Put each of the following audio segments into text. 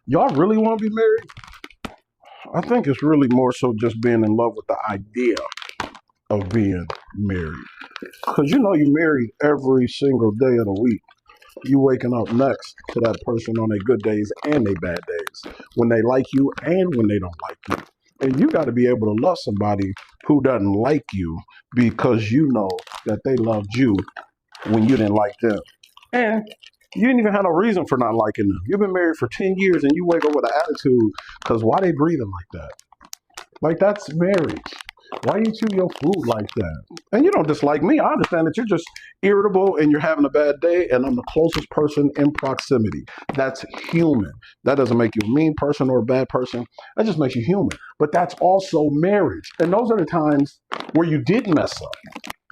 Y'all really want to be married? I think it's really more so just being in love with the idea of being married. Because you know you're married every single day of the week. You waking up next to that person on their good days and their bad days, when they like you and when they don't like you. And you got to be able to love somebody who doesn't like you because you know that they loved you when you didn't like them. And you didn't even have no reason for not liking them. You've been married for 10 years and you wake up with an attitude because why they breathing like that? Like, that's marriage. Why you chew your food like that? And you don't dislike me. I understand that you're just irritable and you're having a bad day, and I'm the closest person in proximity. That's human. That doesn't make you a mean person or a bad person. That just makes you human. But that's also marriage. And those are the times where you did mess up.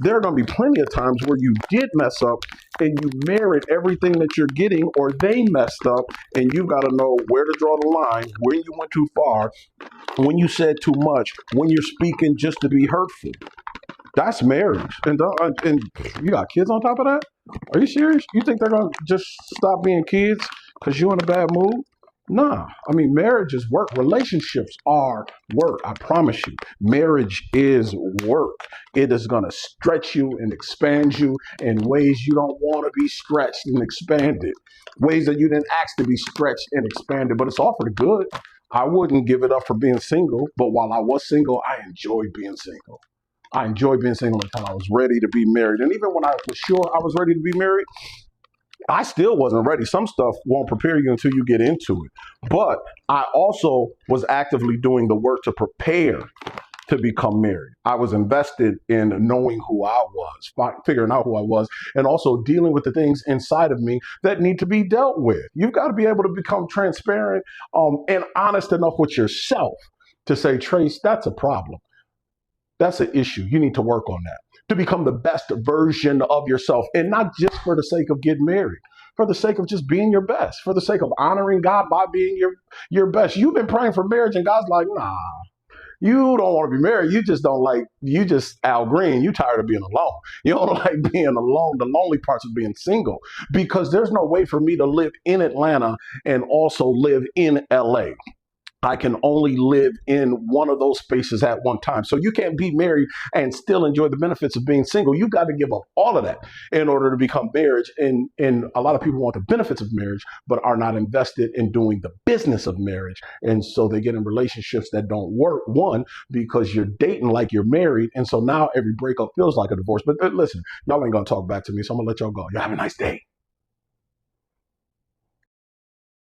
There are going to be plenty of times where you did mess up and you merit everything that you're getting, or they messed up, and you got to know where to draw the line, when you went too far, when you said too much, when you're speaking just to be hurtful. That's marriage. And you got kids on top of that? Are you serious? You think they're going to just stop being kids because you're in a bad mood? Nah. I mean, marriage is work. Relationships are work. I promise you. Marriage is work. It is going to stretch you and expand you in ways you don't want to be stretched and expanded. Ways that you didn't ask to be stretched and expanded, but it's all for the good. I wouldn't give it up for being single, but while I was single, I enjoyed being single. I enjoyed being single until I was ready to be married. And even when I was sure I was ready to be married, I still wasn't ready. Some stuff won't prepare you until you get into it. But I also was actively doing the work to prepare to become married. I was invested in knowing who I was, figuring out who I was, and also dealing with the things inside of me that need to be dealt with. You've got to be able to become transparent and honest enough with yourself to say, Trace, that's a problem. That's an issue. You need to work on that to become the best version of yourself, and not just for the sake of getting married, for the sake of just being your best, for the sake of honoring God by being your best. You've been praying for marriage and God's like, nah, you don't want to be married. You just don't like, you just Al Green. You tired of being alone. You don't like being alone, the lonely parts of being single, because there's no way for me to live in Atlanta and also live in LA. I can only live in one of those spaces at one time. So you can't be married and still enjoy the benefits of being single. You got to give up all of that in order to become marriage. And a lot of people want the benefits of marriage, but are not invested in doing the business of marriage. And so they get in relationships that don't work. One, because you're dating like you're married. And so now every breakup feels like a divorce. But listen, y'all ain't going to talk back to me. So I'm going to let y'all go. Y'all have a nice day.